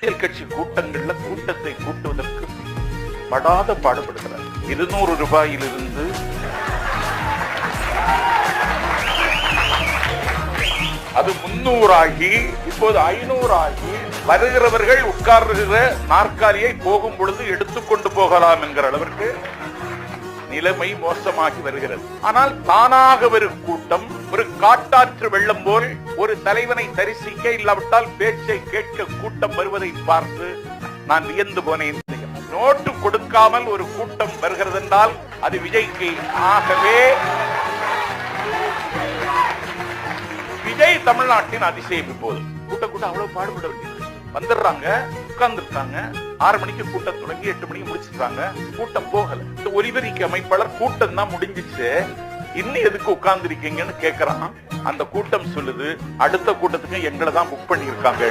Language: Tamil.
அரசியல் கட்சி கூட்டங்கள்ல கூட்டத்தை கூட்டுவதற்கு படாத பாடுபடுகிறார். 200 ரூபாயிலிருந்து அது 300 ஆகி இப்போது 500 ஆகி வருகிறவர்கள் உட்கார்கிற நாற்காலியை போகும் பொழுது எடுத்துக்கொண்டு போகலாம் என்கிற அளவிற்கு நிலைமை மோசமாகி வருகிறது. ஆனால் தானாக வரும் கூட்டம் ஒரு காட்டாற்று வெள்ளம் போல் ஒரு தலைவனை தரிசிக்க இல்லாவிட்டால் பேச்சை கேட்க கூட்டம் வருவதை பார்த்து நான் வியந்து போனேன். நோட்டு கொடுக்காமல் ஒரு கூட்டம் வருகிறது என்றால் அது விஜய்க்கு. ஆகவே விஜய் தமிழ்நாட்டின் அதிசயம். இப்போது கூட்டம் அவ்வளவு பாடுபட வேண்டியது. வந்துடுறாங்க, உட்கார்ந்துருக்காங்க. 6 மணிக்கு கூட்டம் தொடங்கி 8 மணிக்கு முடிச்சிருக்காங்க. கூட்டம் போகல. ஒலிபெருக்கி அமைப்பாளர் கூட்டம் தான் முடிஞ்சிச்சு, இன்னும் எதுக்கு உட்கார்ந்து இருக்கீங்கன்னு கேட்கறான். அந்த கூட்டம் சொல்லுது, அடுத்த கூட்டத்துக்கு எங்களை தான் புக் பண்ணியிருக்காங்க.